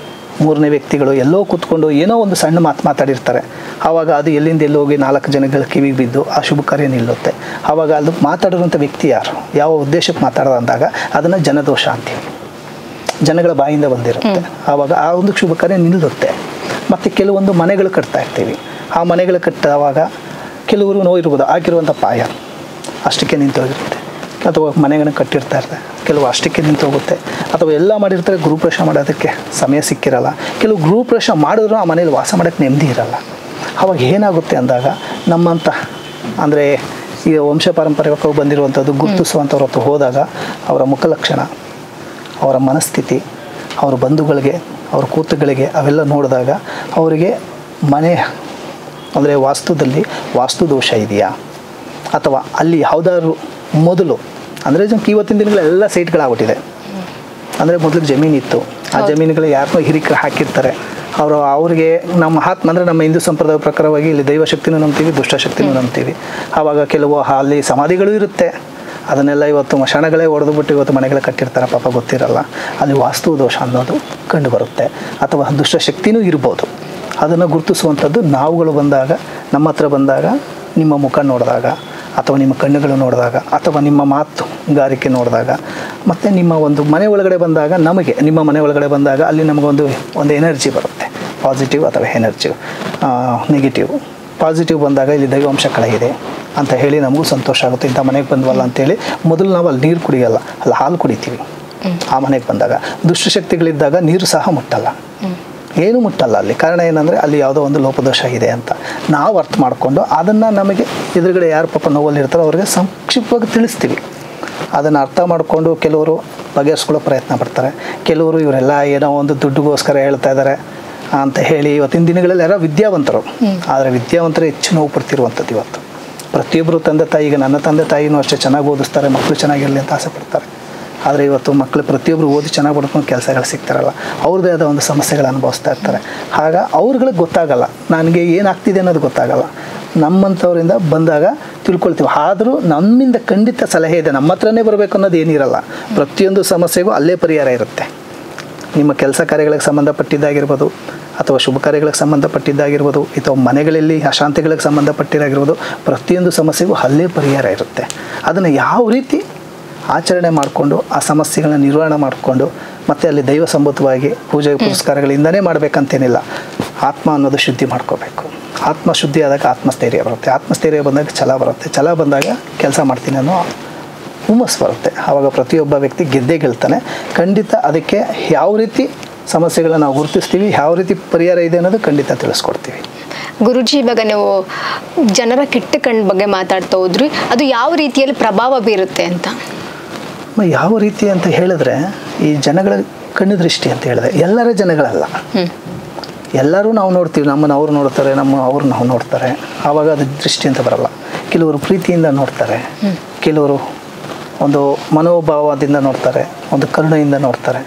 ಮೂರನೇ ವ್ಯಕ್ತಿಗಳು ಎಲ್ಲೋ ಕೂತ್ಕೊಂಡು ಏನೋ ಒಂದು ಸಣ್ಣ ಮಾತಾಡಿರ್ತಾರೆ. ಆವಾಗ ಅದು ಎಲ್ಲಿಂದ ಎಲ್ಲೋ ಹೋಗಿ 4 ಜನಗಳ ಕಿವಿಗೆ ಬಿದ್ದು ಆ ಶುಭ ಕಾರ್ಯ ನಿಲ್ಲುತ್ತೆ. ಆವಾಗ ಅದು ಮಾತಾಡಿರುವಂಥ ವ್ಯಕ್ತಿ ಯಾರು, ಯಾವ ಉದ್ದೇಶಕ್ಕೆ ಮಾತಾಡೋದು ಅಂದಾಗ ಅದನ್ನು ಜನದೋಷ ಅಂತೀವಿ, ಜನಗಳ ಬಾಯಿಂದ ಬಂದಿರುತ್ತೆ. ಆವಾಗ ಆ ಒಂದು ಶುಭ ಕಾರ್ಯ ನಿಲ್ಲುತ್ತೆ. ಮತ್ತು ಕೆಲವೊಂದು ಮನೆಗಳು ಕಟ್ತಾ ಇರ್ತೀವಿ, ಆ ಮನೆಗಳು ಕಟ್ಟುವಾಗ ಕೆಲವರು ನೋವಿರ್ಬೋದು, ಹಾಕಿರುವಂಥ ಪಾಯ ಅಷ್ಟಕ್ಕೆ ನಿಂತೋಗಿರುತ್ತೆ, ಅಥವಾ ಮನೆಗಳನ್ನು ಕಟ್ಟಿರ್ತಾ ಇರ್ತಾರೆ, ಕೆಲವು ಅಷ್ಟಕ್ಕೆ ನಿಂತು ಹೋಗುತ್ತೆ, ಅಥವಾ ಎಲ್ಲ ಮಾಡಿರ್ತಾರೆ, ಗೃಹಪ್ರವೇಶ ಮಾಡೋದಕ್ಕೆ ಸಮಯ ಸಿಕ್ಕಿರಲ್ಲ. ಕೆಲವು ಗೃಹಪ್ರವೇಶ ಮಾಡಿದ್ರು ಆ ಮನೇಲಿ ವಾಸ ಮಾಡೋಕ್ಕೆ ನೆಮ್ಮದಿ ಇರಲ್ಲ. ಆವಾಗ ಏನಾಗುತ್ತೆ ಅಂದಾಗ ನಮ್ಮಂಥ ಅಂದರೆ ಈಗ ವಂಶ ಪಾರಂಪರ್ಯವಾಗಿ ಬಂದಿರುವಂಥದ್ದು ಗುರುತಿಸುವಂಥವ್ರ ಹತ್ರ ಹೋದಾಗ ಅವರ ಮುಖಲಕ್ಷಣ, ಅವರ ಮನಸ್ಥಿತಿ, ಅವರ ಬಂಧುಗಳಿಗೆ, ಅವ್ರ ಕೂತುಗಳಿಗೆ ಅವೆಲ್ಲ ನೋಡಿದಾಗ ಅವರಿಗೆ ಮನೆ ಅಂದರೆ ವಾಸ್ತುದಲ್ಲಿ ವಾಸ್ತು ದೋಷ ಇದೆಯಾ, ಅಥವಾ ಅಲ್ಲಿ ಯಾವುದಾದ್ರು ಮೊದಲು ಅಂದರೆ ಇವತ್ತಿನ ದಿನಗಳೆಲ್ಲ ಸೈಟ್ಗಳಾಗ್ಬಿಟ್ಟಿದೆ. ಅಂದರೆ ಮೊದಲು ಜಮೀನಿತ್ತು, ಆ ಜಮೀನುಗಳು ಯಾರನ್ನೋ ಹಿರಿಕರು ಹಾಕಿರ್ತಾರೆ, ಅವ್ರಿಗೆ ನಮ್ಮ ಆತ್ಮ ಅಂದರೆ ನಮ್ಮ ಹಿಂದೂ ಸಂಪ್ರದಾಯ ಪ್ರಕಾರವಾಗಿ ಇಲ್ಲಿ ದೈವಶಕ್ತಿನೂ ನಂಬ್ತೀವಿ, ದುಷ್ಟಶಕ್ತಿನೂ ನಂಬ್ತೀವಿ. ಆವಾಗ ಕೆಲವು ಅಲ್ಲಿ ಸಮಾಧಿಗಳು ಇರುತ್ತೆ, ಅದನ್ನೆಲ್ಲ ಇವತ್ತು ಮಶಾಣಗಳೇ ಹೊಡೆದುಬಿಟ್ಟು ಇವತ್ತು ಮನೆಗಳು ಕಟ್ಟಿರ್ತಾರೆ, ಪಾಪ ಗೊತ್ತಿರಲ್ಲ. ಅಲ್ಲಿ ವಾಸ್ತು ದೋಷ ಅನ್ನೋದು ಕಂಡು ಬರುತ್ತೆ, ಅಥವಾ ದುಷ್ಟಶಕ್ತಿನೂ ಇರ್ಬೋದು. ಅದನ್ನು ಗುರುತಿಸುವಂಥದ್ದು ನಾವುಗಳು ಬಂದಾಗ, ನಮ್ಮ ಹತ್ರ ಬಂದಾಗ, ನಿಮ್ಮ ಮುಖ ನೋಡಿದಾಗ, ಅಥವಾ ನಿಮ್ಮ ಕಣ್ಣುಗಳು ನೋಡಿದಾಗ, ಅಥವಾ ನಿಮ್ಮ ಮಾತುಗಾರಿಕೆ ನೋಡಿದಾಗ, ಮತ್ತು ನಿಮ್ಮ ಒಂದು ಮನೆ ಒಳಗಡೆ ಬಂದಾಗ, ನಿಮ್ಮ ಮನೆ ಒಳಗಡೆ ಬಂದಾಗ ಅಲ್ಲಿ ನಮಗೊಂದು ಎನರ್ಜಿ ಬರುತ್ತೆ, ಪಾಸಿಟಿವ್ ಅಥವಾ ನೆಗೆಟಿವ್. ಪಾಸಿಟಿವ್ ಬಂದಾಗ ಇಲ್ಲಿ ದೈವಾಂಶ ಕಳೆಯಿದೆ ಅಂತ ಹೇಳಿ ನಮಗೂ ಸಂತೋಷ ಆಗುತ್ತೆ. ಇಂಥ ಮನೆಗೆ ಬಂದ್ವಲ್ಲ ಅಂತೇಳಿ ಮೊದಲು ನಾವು ಅಲ್ಲಿ ನೀರು ಕುಡಿಯಲ್ಲ, ಅಲ್ಲಿ ಹಾಲು ಕುಡಿತೀವಿ. ಆ ಮನೆಗೆ ಬಂದಾಗ ದುಷ್ಟಶಕ್ತಿಗಳಿದ್ದಾಗ ನೀರು ಸಹ ಮುಟ್ಟಲ್ಲ, ಏನೂ ಮುಟ್ಟಲ್ಲ ಅಲ್ಲಿ. ಕಾರಣ ಏನಂದರೆ ಅಲ್ಲಿ ಯಾವುದೋ ಒಂದು ಲೋಪದೋಷ ಇದೆ ಅಂತ ನಾವು ಅರ್ಥ ಮಾಡಿಕೊಂಡು ಅದನ್ನು ನಮಗೆ ಎದುರುಗಡೆ ಯಾರು ಪಾಪ ನೋವಲ್ಲಿ ಇರ್ತಾರೋ ಅವ್ರಿಗೆ ಸಂಕ್ಷಿಪ್ತವಾಗಿ ತಿಳಿಸ್ತೀವಿ. ಅದನ್ನು ಅರ್ಥ ಮಾಡಿಕೊಂಡು ಕೆಲವರು ಬಗೆಹರಿಸ್ಕೊಳ್ಳೋ ಪ್ರಯತ್ನ ಪಡ್ತಾರೆ. ಕೆಲವರು ಇವರೆಲ್ಲ ಏನೋ ಒಂದು ದುಡ್ಡುಗೋಸ್ಕರ ಹೇಳ್ತಾ ಇದ್ದಾರೆ ಅಂತ ಹೇಳಿ ಇವತ್ತಿನ ದಿನಗಳಲ್ಲಿ ಯಾರೋ ವಿದ್ಯಾವಂತರು, ಆದರೆ ವಿದ್ಯಾವಂತರು ಹೆಚ್ಚು ನೋವು ಪಡ್ತಿರುವಂಥದ್ದು ಇವತ್ತು. ಪ್ರತಿಯೊಬ್ಬರು ತಂದೆ ತಾಯಿ, ಈಗ ನನ್ನ ತಂದೆ ತಾಯಿನೂ ಅಷ್ಟೇ ಚೆನ್ನಾಗಿ ಓದಿಸ್ತಾರೆ, ಮಕ್ಕಳು ಚೆನ್ನಾಗಿರಲಿ ಅಂತ ಆಸೆ ಪಡ್ತಾರೆ. ಆದರೆ ಇವತ್ತು ಮಕ್ಕಳು ಪ್ರತಿಯೊಬ್ಬರು ಓದಿ ಚೆನ್ನಾಗಿ ಪಡ್ಕೊಂಡು ಕೆಲಸಗಳು ಸಿಗ್ತಾರಲ್ಲ, ಅವ್ರದ್ದೇ ಆದ ಒಂದು ಸಮಸ್ಯೆಗಳು ಅನುಭವಿಸ್ತಾ ಇರ್ತಾರೆ. ಆಗ ಅವ್ರುಗಳಿಗೆ ಗೊತ್ತಾಗಲ್ಲ, ನನಗೆ ಏನಾಗ್ತಿದೆ ಅನ್ನೋದು ಗೊತ್ತಾಗಲ್ಲ. ನಮ್ಮಂಥವರಿಂದ ಬಂದಾಗ ತಿಳ್ಕೊಳ್ತೀವಿ. ಆದರೂ ನಮ್ಮಿಂದ ಖಂಡಿತ ಸಲಹೆ ಇದೆ, ನಮ್ಮ ಹತ್ರನೇ ಬರಬೇಕು ಅನ್ನೋದು ಏನಿರಲ್ಲ. ಪ್ರತಿಯೊಂದು ಸಮಸ್ಯೆಗೂ ಅಲ್ಲೇ ಪರಿಹಾರ ಇರುತ್ತೆ. ನಿಮ್ಮ ಕೆಲಸ ಕಾರ್ಯಗಳಿಗೆ ಸಂಬಂಧಪಟ್ಟಿದ್ದಾಗಿರ್ಬೋದು, ಅಥವಾ ಶುಭ ಕಾರ್ಯಗಳಿಗೆ ಸಂಬಂಧಪಟ್ಟಿದ್ದಾಗಿರ್ಬೋದು, ಅಥವಾ ಮನೆಗಳಲ್ಲಿ ಅಶಾಂತಿಗಳಿಗೆ ಸಂಬಂಧಪಟ್ಟಿದ್ದಾಗಿರ್ಬೋದು, ಪ್ರತಿಯೊಂದು ಸಮಸ್ಯೆಗೂ ಅಲ್ಲೇ ಪರಿಹಾರ ಇರುತ್ತೆ. ಅದನ್ನು ಯಾವ ರೀತಿ ಆಚರಣೆ ಮಾಡಿಕೊಂಡು ಆ ಸಮಸ್ಯೆಗಳನ್ನ ನಿರ್ವಹಣೆ ಮಾಡಿಕೊಂಡು ಮತ್ತು ಅಲ್ಲಿ ದೈವ ಸಂಬಂಧವಾಗಿ ಪೂಜೆ ಪುರಸ್ಕಾರಗಳಿಂದನೇ ಮಾಡಬೇಕಂತೇನಿಲ್ಲ. ಆತ್ಮ ಅನ್ನೋದು ಶುದ್ಧಿ ಮಾಡ್ಕೋಬೇಕು. ಆತ್ಮ ಶುದ್ಧಿ ಆದಾಗ ಆತ್ಮಸ್ಥೈರ್ಯ ಬರುತ್ತೆ, ಆತ್ಮಸ್ಥೈರ್ಯ ಬಂದಾಗ ಛಲ ಬರುತ್ತೆ, ಛಲ ಬಂದಾಗ ಕೆಲಸ ಮಾಡ್ತೀನಿ ಅನ್ನೋ ಹುಮ್ಮಸ್ಸು ಬರುತ್ತೆ. ಆವಾಗ ಪ್ರತಿಯೊಬ್ಬ ವ್ಯಕ್ತಿ ಗೆಲ್ತಾನೆ. ಖಂಡಿತ ಅದಕ್ಕೆ ಯಾವ ರೀತಿ ಸಮಸ್ಯೆಗಳನ್ನ ನಾವು ಗುರುತಿಸ್ತೀವಿ, ಯಾವ ರೀತಿ ಪರಿಹಾರ ಇದೆ ಅನ್ನೋದು ಖಂಡಿತ ತಿಳಿಸ್ಕೊಡ್ತೀವಿ. ಗುರುಜಿ, ಇವಾಗ ನೀವು ಜನರ ಕೆಟ್ಟ ಕಣ್ಣು ಬಗ್ಗೆ ಮಾತಾಡ್ತಾ ಹೋದ್ರಿ, ಅದು ಯಾವ ರೀತಿಯಲ್ಲಿ ಪ್ರಭಾವ ಬೀರುತ್ತೆ ಅಂತ? ಯಾವ ರೀತಿ ಅಂತ ಹೇಳಿದ್ರೆ, ಈ ಜನಗಳ ಕಣ್ಣು ದೃಷ್ಟಿ ಅಂತ ಹೇಳಿದ್ರೆ ಎಲ್ಲರ ಜನಗಳಲ್ಲ, ಎಲ್ಲರೂ ನಾವು ನೋಡ್ತೀವಿ. ನಮ್ಮನ್ನು ಅವ್ರು ನೋಡ್ತಾರೆ, ಅವ್ರು ನಾವು ನೋಡ್ತಾರೆ. ಆವಾಗ ಅದು ದೃಷ್ಟಿ ಅಂತ ಬರಲ್ಲ. ಕೆಲವರು ಪ್ರೀತಿಯಿಂದ ನೋಡ್ತಾರೆ, ಕೆಲವರು ಒಂದು ಮನೋಭಾವದಿಂದ ನೋಡ್ತಾರೆ, ಒಂದು ಕರುಣೆಯಿಂದ ನೋಡ್ತಾರೆ,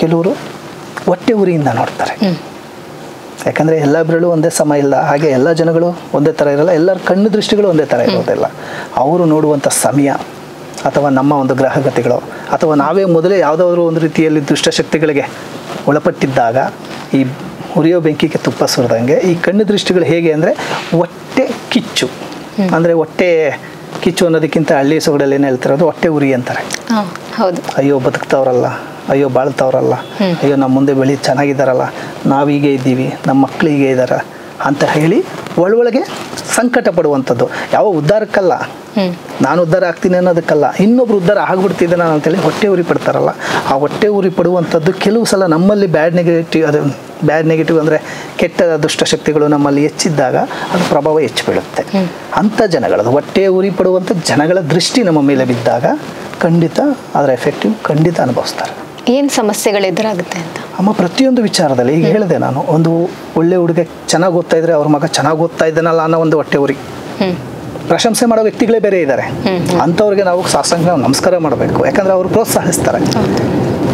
ಕೆಲವರು ಹೊಟ್ಟೆ ಉರಿಯಿಂದ ನೋಡ್ತಾರೆ. ಯಾಕಂದರೆ ಎಲ್ಲ ಬೆರಳು ಒಂದೇ ಸಮ ಇಲ್ಲ, ಹಾಗೆ ಎಲ್ಲ ಜನಗಳು ಒಂದೇ ಥರ ಇರಲ್ಲ, ಎಲ್ಲರ ಕಣ್ಣು ದೃಷ್ಟಿಗಳು ಒಂದೇ ಥರ ಇರೋದಿಲ್ಲ. ಅವರು ನೋಡುವಂಥ ಸಮಯ ಅಥವಾ ನಮ್ಮ ಒಂದು ಗ್ರಹಗತಿಗಳು, ಅಥವಾ ನಾವೇ ಮೊದಲೇ ಯಾವುದಾದ್ರೂ ಒಂದು ರೀತಿಯಲ್ಲಿ ದುಷ್ಟಶಕ್ತಿಗಳಿಗೆ ಒಳಪಟ್ಟಿದ್ದಾಗ ಈ ಉರಿಯೋ ಬೆಂಕಿಗೆ ತುಪ್ಪ ಸುರಿದಂಗೆ ಈ ಕಣ್ಣು ದೃಷ್ಟಿಗಳು ಹೇಗೆ ಅಂದರೆ ಹೊಟ್ಟೆ ಕಿಚ್ಚು, ಅಂದರೆ ಹೊಟ್ಟೆ ಕಿಚ್ಚು ಅನ್ನೋದಕ್ಕಿಂತ ಹಳ್ಳಿ ಸೊಗಡಲ್ಲಿ ಏನು ಹೇಳ್ತಿರೋದು ಹೊಟ್ಟೆ ಉರಿ ಅಂತಾರೆ. ಹೌದು, ಅಯ್ಯೋ ಬದುಕ್ತವ್ರಲ್ಲ, ಅಯ್ಯೋ ಬಾಳ್ತವ್ರಲ್ಲ, ಅಯ್ಯೋ ನಮ್ಮ ಮುಂದೆ ಬೆಳಿ ಚೆನ್ನಾಗಿದ್ದಾರಲ್ಲ, ನಾವೀಗೆ ಇದ್ದೀವಿ, ನಮ್ಮ ಮಕ್ಕಳು ಹೀಗೆ ಇದ್ದಾರೆ ಅಂತ ಹೇಳಿ ಒಳೊಳಗೆ ಸಂಕಟ ಪಡುವಂಥದ್ದು. ಯಾವ ಉದ್ಧಾರಕ್ಕಲ್ಲ, ನಾನು ಉದ್ಧಾರ ಆಗ್ತೀನಿ ಅನ್ನೋದಕ್ಕಲ್ಲ, ಇನ್ನೊಬ್ರು ಉದ್ಧಾರ ಆಗ್ಬಿಡ್ತಿದ್ದೆ ನಾನು ಅಂತೇಳಿ ಹೊಟ್ಟೆ ಉರಿ ಪಡ್ತಾರಲ್ಲ, ಆ ಹೊಟ್ಟೆ ಉರಿ ಪಡುವಂಥದ್ದು ಕೆಲವು ಸಲ ನಮ್ಮಲ್ಲಿ ಬ್ಯಾಡ್ ನೆಗೆಟಿವ್ ಅಂದರೆ ಕೆಟ್ಟ ದುಷ್ಟಶಕ್ತಿಗಳು ನಮ್ಮಲ್ಲಿ ಹೆಚ್ಚಿದ್ದಾಗ ಅದು ಪ್ರಭಾವ ಹೆಚ್ಚು ಬೀಳುತ್ತೆ. ಅಂಥ ಜನಗಳದು ಹೊಟ್ಟೆ ಉರಿ ಪಡುವಂಥ ಜನಗಳ ದೃಷ್ಟಿ ನಮ್ಮ ಮೇಲೆ ಬಿದ್ದಾಗ ಖಂಡಿತ ಅದರ ಎಫೆಕ್ಟಿವ್ ಖಂಡಿತ ಅನುಭವಿಸ್ತಾರೆ. ಏನು ಸಮಸ್ಯೆಗಳು ಎದುರಾಗುತ್ತೆ ಅಂತ ಅಮ್ಮ? ಪ್ರತಿಯೊಂದು ವಿಚಾರದಲ್ಲಿ ಈಗ ಹೇಳಿದೆ ನಾನು, ಒಂದು ಒಳ್ಳೆ ಹುಡುಗ ಚೆನ್ನಾಗಿ ಓದ್ತಾ ಇದ್ರೆ ಅವ್ರ ಮಗ ಚೆನ್ನಾಗಿ ಓದ್ತಾ ಇದ್ದಾನಲ್ಲ ಅನ್ನೋ ಒಂದು ಹೊಟ್ಟೆ ಉರಿ. ಪ್ರಶಂಸೆ ಮಾಡೋ ವ್ಯಕ್ತಿಗಳೇ ಬೇರೆ ಇದ್ದಾರೆ, ಅಂಥವ್ರಿಗೆ ನಾವು ಸಾಷ್ಟಾಂಗ ನಮಸ್ಕಾರ ಮಾಡಬೇಕು, ಯಾಕಂದರೆ ಅವರು ಪ್ರೋತ್ಸಾಹಿಸ್ತಾರೆ.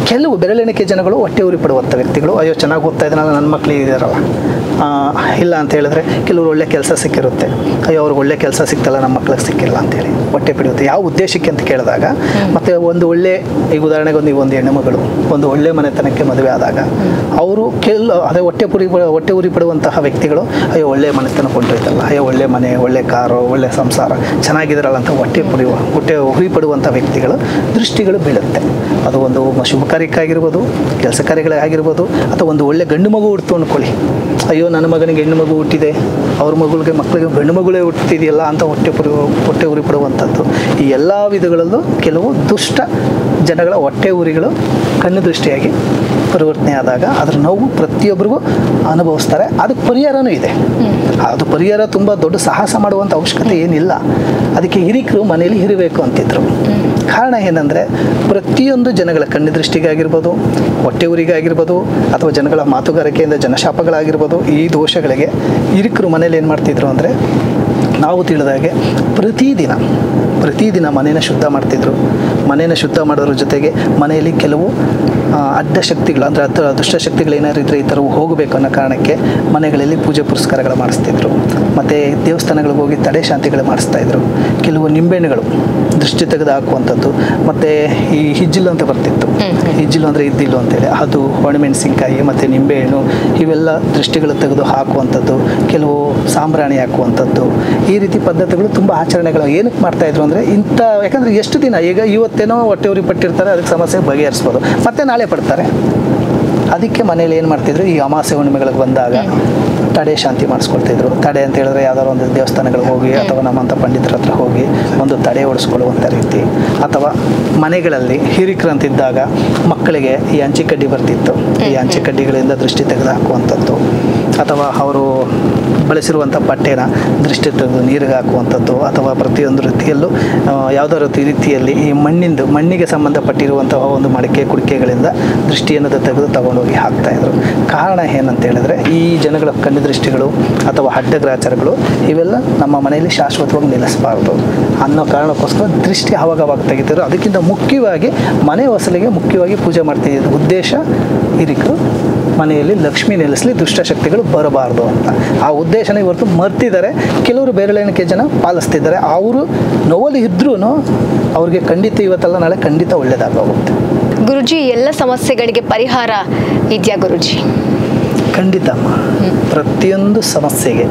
ಕೆಲವು ಬೆರಳೆಣಿಕೆ ಜನಗಳು ಹೊಟ್ಟೆ ಉರಿ ಪಡುವಂಥ ವ್ಯಕ್ತಿಗಳು, ಅಯ್ಯೋ ಚೆನ್ನಾಗಿ ಓದ್ತಾ ಇದ್ದಾನಲ್ಲ, ನನ್ನ ಮಕ್ಕಳು ಇದ್ದಾರಲ್ಲ, ಇಲ್ಲ ಅಂತ ಹೇಳಿದ್ರೆ ಕೆಲವರು ಒಳ್ಳೆ ಕೆಲಸ ಸಿಕ್ಕಿರುತ್ತೆ, ಅಯ್ಯೋ ಅವ್ರಿಗೆ ಒಳ್ಳೆ ಕೆಲಸ ಸಿಕ್ತಲ್ಲ, ನಮ್ಮ ಮಕ್ಳಿಗೆ ಸಿಕ್ಕಿಲ್ಲ ಅಂತೇಳಿ ಹೊಟ್ಟೆ ಬಿಡುತ್ತೆ. ಯಾವ ಉದ್ದೇಶಕ್ಕೆ ಅಂತ ಕೇಳಿದಾಗ, ಮತ್ತು ಒಂದು ಒಳ್ಳೆ, ಈಗ ಉದಾಹರಣೆಗೆ ಒಂದು ಹೆಣ್ಣು ಮಗಳು ಒಂದು ಒಳ್ಳೆ ಮನೆತನಕ್ಕೆ ಮದುವೆ ಆದಾಗ ಅವರು ಅದೇ ಹೊಟ್ಟೆ ಉರಿ ಪಡುವಂತಹ ವ್ಯಕ್ತಿಗಳು, ಅಯ್ಯೋ ಒಳ್ಳೆ ಮನೆತನ ಕೊಂಡೊಯ್ತಲ್ಲ, ಅಯ್ಯೋ ಒಳ್ಳೆ ಮನೆ, ಒಳ್ಳೆ ಕಾರು, ಒಳ್ಳೆ ಸಂಸಾರ ಚೆನ್ನಾಗಿದ್ದಾರಲ್ಲ ಅಂತ ಹೊಟ್ಟೆ ಉರಿ ಪಡುವಂಥ ವ್ಯಕ್ತಿಗಳು ದೃಷ್ಟಿಗಳು ಬೀಳುತ್ತೆ. ಅದು ಒಂದು ಶುಭ ಕಾರ್ಯಕ್ಕಾಗಿರ್ಬೋದು, ಕೆಲಸ ಕಾರ್ಯಗಳಾಗಿರ್ಬೋದು, ಅಥವಾ ಒಂದು ಒಳ್ಳೆ ಗಂಡು ಮಗು ಹುಡ್ತು ಅಂದ್ಕೊಳ್ಳಿ, ಅಯ್ಯೋ ನನ್ನ ಮಗನಿಗೆ ಹೆಣ್ಣು ಮಗು ಹುಟ್ಟಿದೆ, ಅವ್ರ ಮಕ್ಕಳಿಗೆ ಗಂಡು ಮಗುಳೇ ಹುಟ್ಟಿದೆಯಲ್ಲ ಅಂತ ಹೊಟ್ಟೆ ಉರಿ ಪಡುವಂಥದ್ದು. ಈ ಎಲ್ಲ ವಿಧಗಳಲ್ಲೂ ಕೆಲವು ದುಷ್ಟ ಜನಗಳ ಹೊಟ್ಟೆ ಉರಿಗಳು ಕಣ್ಣು ದೃಷ್ಟಿಯಾಗಿ ಪರಿವರ್ತನೆ ಆದಾಗ ಅದರ ನೋವು ಪ್ರತಿಯೊಬ್ಬರಿಗೂ ಅನುಭವಿಸ್ತಾರೆ. ಅದಕ್ಕೆ ಪರಿಹಾರನೂ ಇದೆ. ಅದು ಪರಿಹಾರ ತುಂಬ ದೊಡ್ಡ ಸಾಹಸ ಮಾಡುವಂಥ ಅವಶ್ಯಕತೆ ಏನಿಲ್ಲ. ಅದಕ್ಕೆ ಹಿರಿಕರು ಮನೆಯಲ್ಲಿ ಇರಬೇಕು ಅಂತಿದ್ರು. ಕಾರಣ ಏನಂದರೆ ಪ್ರತಿಯೊಂದು ಜನಗಳ ಕಣ್ಣು ದೃಷ್ಟಿಗಾಗಿರ್ಬೋದು, ಹೊಟ್ಟೆ ಉರಿಗಾಗಿರ್ಬೋದು, ಅಥವಾ ಜನಗಳ ಮಾತುಗಾರಿಕೆಯಿಂದ ಜನಶಾಪಗಳಾಗಿರ್ಬೋದು, ಈ ದೋಷಗಳಿಗೆ ಹಿರಿಕರು ಮನೇಲಿ ಏನು ಮಾಡ್ತಿದ್ರು ಅಂದರೆ, ನಾವು ತಿಳಿದಾಗೆ ಪ್ರತಿದಿನ ಮನೇನ ಶುದ್ಧ ಮಾಡ್ತಿದ್ರು. ಮನೇನ ಶುದ್ಧ ಮಾಡೋದ್ರ ಜೊತೆಗೆ ಮನೆಯಲ್ಲಿ ಕೆಲವು ಅಡ್ಡ ಶಕ್ತಿಗಳು ಅಂದರೆ ದುಷ್ಟಶಕ್ತಿಗಳು ಏನಾದ್ರು ಇದ್ದರೆ ಈ ಥರವು ಹೋಗಬೇಕು ಅನ್ನೋ ಕಾರಣಕ್ಕೆ ಮನೆಗಳಲ್ಲಿ ಪೂಜೆ ಪುರಸ್ಕಾರಗಳು ಮಾಡಿಸ್ತಿದ್ರು. ಮತ್ತು ದೇವಸ್ಥಾನಗಳಿಗೆ ಹೋಗಿ ತಡೆ ಶಾಂತಿಗಳು ಮಾಡಿಸ್ತಾಯಿದ್ರು. ಕೆಲವು ನಿಂಬೆಹಣ್ಣುಗಳು ದೃಷ್ಟಿ ತೆಗೆದು ಹಾಕುವಂಥದ್ದು. ಮತ್ತು ಈ ಹಿಜ್ಜಿಲು ಅಂತ ಬರ್ತಿತ್ತು, ಹಿಜ್ಜಿಲು ಅಂದರೆ ಇದ್ದಿಲ್ಲು ಅಂತೇಳಿ, ಅದು ಒಣಮೆಣಸಿನ್ಕಾಯಿ ಮತ್ತು ನಿಂಬೆಹಣ್ಣು ಇವೆಲ್ಲ ದೃಷ್ಟಿಗಳು ತೆಗೆದು ಹಾಕುವಂಥದ್ದು, ಕೆಲವು ಸಾಂಬ್ರಾಣಿ ಹಾಕುವಂಥದ್ದು, ಈ ರೀತಿ ಪದ್ಧತಿಗಳು ತುಂಬ ಆಚರಣೆಗಳು ಏನಕ್ಕೆ ಮಾಡ್ತಾಯಿದ್ರು ಅಂದರೆ ಇಂಥ, ಯಾಕಂದರೆ ಎಷ್ಟು ದಿನ ಈಗ ಇವತ್ತೇನೋ ಹೊಟ್ಟೆ ಉರಿ ಪಟ್ಟಿರ್ತಾರೆ, ಅದಕ್ಕೆ ಸಮಸ್ಯೆ ಬಗೆಹರಿಸ್ಬೋದು, ಮತ್ತೆ ನಾಳೆ ಪಡ್ತಾರೆ. ಅದಕ್ಕೆ ಮನೇಲಿ ಏನು ಮಾಡ್ತಿದ್ರು, ಈ ಅಮಾವಾಸ್ಯೆ ಹುಣ್ಣಿಮೆಗಳಿಗೆ ಬಂದಾಗ ತಡೆ ಶಾಂತಿ ಮಾಡಿಸ್ಕೊಳ್ತಿದ್ರು. ತಡೆ ಅಂತ ಹೇಳಿದ್ರೆ ಯಾವ್ದಾದ್ರು ಒಂದು ದೇವಸ್ಥಾನಗಳಿಗೆ ಹೋಗಿ ಅಥವಾ ನಮ್ಮಂಥ ಪಂಡಿತರ ಹತ್ರ ಹೋಗಿ ಒಂದು ತಡೆ ಓಡಿಸ್ಕೊಳ್ಳುವಂಥ ರೀತಿ, ಅಥವಾ ಮನೆಗಳಲ್ಲಿ ಹಿರಿಕರಂತಿದ್ದಾಗ ಮಕ್ಕಳಿಗೆ ಈ ಹಂಚಿಕಡ್ಡಿ ಬರ್ತಿತ್ತು, ಈ ಹಂಚಿಕಡ್ಡಿಗಳಿಂದ ದೃಷ್ಟಿ ತೆಗೆದು ಹಾಕುವಂಥದ್ದು, ಅಥವಾ ಅವರು ಬಳಸಿರುವಂಥ ಬಟ್ಟೆನ ದೃಷ್ಟಿ ತೆಗೆದು ನೀರಿಗೆ ಹಾಕುವಂಥದ್ದು, ಅಥವಾ ಪ್ರತಿಯೊಂದು ರೀತಿಯಲ್ಲೂ ಯಾವುದಾದ್ರು ರೀತಿಯಲ್ಲಿ ಈ ಮಣ್ಣಿಗೆ ಸಂಬಂಧಪಟ್ಟಿರುವಂತಹ ಒಂದು ಮಡಿಕೆ ಕುಡಿಕೆಗಳಿಂದ ದೃಷ್ಟಿಯನ್ನು ತೆಗೆದು ತಗೊಂಡೋಗಿ ಹಾಕ್ತಾಯಿದ್ರು. ಕಾರಣ ಏನಂತ ಹೇಳಿದ್ರೆ ಈ ಜನಗಳ ಕಣ್ಣು ದೃಷ್ಟಿಗಳು ಅಥವಾ ಅಡ್ಡಗ್ರಾಚಾರಗಳು ಇವೆಲ್ಲ ನಮ್ಮ ಮನೆಯಲ್ಲಿ ಶಾಶ್ವತವಾಗಿ ನಿಲ್ಲಿಸಬಾರ್ದು ಅನ್ನೋ ಕಾರಣಕ್ಕೋಸ್ಕರ ದೃಷ್ಟಿ ಅವಾಗವಾಗ ತೆಗಿತಿದ್ರು. ಅದಕ್ಕಿಂತ ಮುಖ್ಯವಾಗಿ ಮನೆ ಹೊಸಲಿಗೆ ಮುಖ್ಯವಾಗಿ ಪೂಜೆ ಮಾಡ್ತಿದ್ದ ಉದ್ದೇಶ ಹಿರಿಕರು ಮನೆಯಲ್ಲಿ ಲಕ್ಷ್ಮಿ ನೆಲೆಸಲಿ, ದುಷ್ಟಶಕ್ತಿಗಳು ಬರಬಾರ್ದು ಅಂತ. ಆ ಉದ್ದೇಶನ ಇವತ್ತು ಮರ್ತಿದ್ದಾರೆ. ಕೆಲವರು ಬೇರೆಳೆಣಿಕೆ ಜನ ಪಾಲಿಸ್ತಿದ್ದಾರೆ. ಅವರು ನೋವಲ್ಲಿ ಇದ್ರೂ ಅವ್ರಿಗೆ ಖಂಡಿತ ಇವತ್ತಲ್ಲ ನಾಳೆ ಖಂಡಿತ ಒಳ್ಳೆಯದಾಗೋಗುತ್ತೆ. ಗುರುಜಿ, ಎಲ್ಲ ಸಮಸ್ಯೆಗಳಿಗೆ ಪರಿಹಾರ ಇದೆಯಾ ಗುರುಜಿ? ಖಂಡಿತ ಅಮ್ಮ, ಪ್ರತಿಯೊಂದು ಸಮಸ್ಯೆಗೆ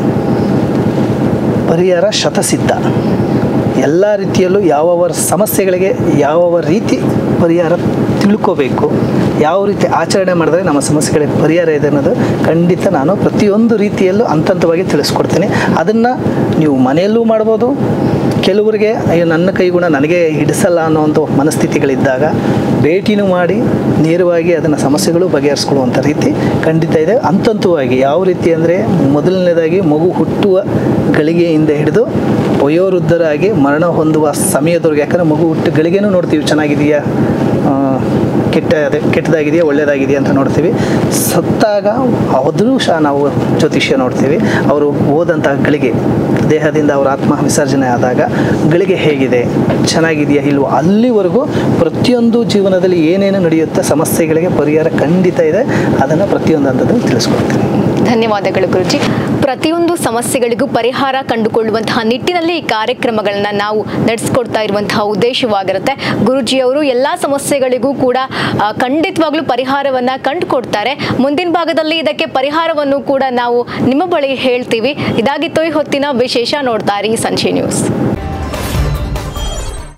ಪರಿಹಾರ ಶತಸಿದ್ಧ. ಎಲ್ಲ ರೀತಿಯಲ್ಲೂ ಯಾವ ಸಮಸ್ಯೆಗಳಿಗೆ ಯಾವ ರೀತಿ ಪರಿಹಾರ ತಿಳ್ಕೋಬೇಕು, ಯಾವ ರೀತಿ ಆಚರಣೆ ಮಾಡಿದ್ರೆ ನಮ್ಮ ಸಮಸ್ಯೆಗಳಿಗೆ ಪರಿಹಾರ ಇದೆ ಅನ್ನೋದು ಖಂಡಿತ ನಾನು ಪ್ರತಿಯೊಂದು ರೀತಿಯಲ್ಲೂ ಹಂತವಾಗಿ ತಿಳಿಸ್ಕೊಡ್ತೀನಿ. ಅದನ್ನು ನೀವು ಮನೆಯಲ್ಲೂ ಮಾಡ್ಬೋದು. ಕೆಲವರಿಗೆ ನನ್ನ ಕೈಗುಣ ನನಗೆ ಹಿಡಿಸಲ್ಲ ಅನ್ನೋ ಒಂದು ಮನಸ್ಥಿತಿಗಳಿದ್ದಾಗ ಭೇಟಿನೂ ಮಾಡಿ ನೇರವಾಗಿ ಅದನ್ನು ಸಮಸ್ಯೆಗಳು ಬಗೆಹರಿಸ್ಕೊಳ್ಳುವಂಥ ರೀತಿ ಖಂಡಿತ ಇದೆ. ಹಂತವಾಗಿ ಯಾವ ರೀತಿ ಅಂದರೆ, ಮೊದಲನೇದಾಗಿ ಮಗು ಹುಟ್ಟುವ ಗಳಿಗೆಯಿಂದ ಹಿಡಿದು ವಯೋವೃದ್ಧರಾಗಿ ಮರಣ ಹೊಂದುವ ಸಮಯದವರೆಗೆ, ಯಾಕಂದರೆ ಮಗು ಹುಟ್ಟು ಗಳಿಗೆನೂ ನೋಡ್ತೀವಿ, ಚೆನ್ನಾಗಿದೆಯಾ ಕೆಟ್ಟದಾಗಿದೆಯಾ ಒಳ್ಳೆಯದಾಗಿದೆಯಾ ಅಂತ ನೋಡ್ತೀವಿ. ಸತ್ತಾಗ ಆದರೂ ಸಹ ನಾವು ಜ್ಯೋತಿಷ್ಯ ನೋಡ್ತೀವಿ. ಅವರು ಹೋದಂಥ ಗಳಿಗೆ, ದೇಹದಿಂದ ಅವರ ಆತ್ಮ ವಿಸರ್ಜನೆ ಆದಾಗ ಗಳಿಗೆ ಹೇಗಿದೆ, ಚೆನ್ನಾಗಿದೆಯಾ ಇಲ್ವೋ, ಅಲ್ಲಿವರೆಗೂ ಪ್ರತಿಯೊಂದು ಜೀವನದಲ್ಲಿ ಏನೇನು ನಡೆಯುತ್ತೆ ಸಮಸ್ಯೆಗಳಿಗೆ ಪರಿಹಾರ ಖಂಡಿತ ಇದೆ. ಅದನ್ನು ಪ್ರತಿಯೊಂದು ಹಂತದಲ್ಲಿ ತಿಳಿಸ್ಕೊಡ್ತೀನಿ. ಧನ್ಯವಾದಗಳು ಗುರುಜಿ. ಪ್ರತಿಯೊಂದು ಸಮಸ್ಯೆಗಳಿಗೂ ಪರಿಹಾರ ಕಂಡುಕೊಳ್ಳುವಂತಹ ನಿಟ್ಟಿನಲ್ಲಿ ಈ ಕಾರ್ಯಕ್ರಮಗಳನ್ನ ನಾವು ನಡೆಸ್ಕೊಡ್ತಾ ಇರುವಂತಹ ಉದ್ದೇಶವಾಗಿರುತ್ತೆ. ಗುರುಜಿಯವರು ಎಲ್ಲ ಸಮಸ್ಯೆಗಳಿಗೂ ಕೂಡ ಖಂಡಿತವಾಗ್ಲೂ ಪರಿಹಾರವನ್ನ ಕಂಡುಕೊಡ್ತಾರೆ. ಮುಂದಿನ ಭಾಗದಲ್ಲಿ ಇದಕ್ಕೆ ಪರಿಹಾರವನ್ನು ಕೂಡ ನಾವು ನಿಮ್ಮ ಬಳಿ ಹೇಳ್ತೀವಿ. ಇದಾಗಿತ್ತು ಈ ಹೊತ್ತಿನ ವಿಶೇಷ. ನೋಡ್ತಾ ಇರಿ ಸಂಜೆ ನ್ಯೂಸ್.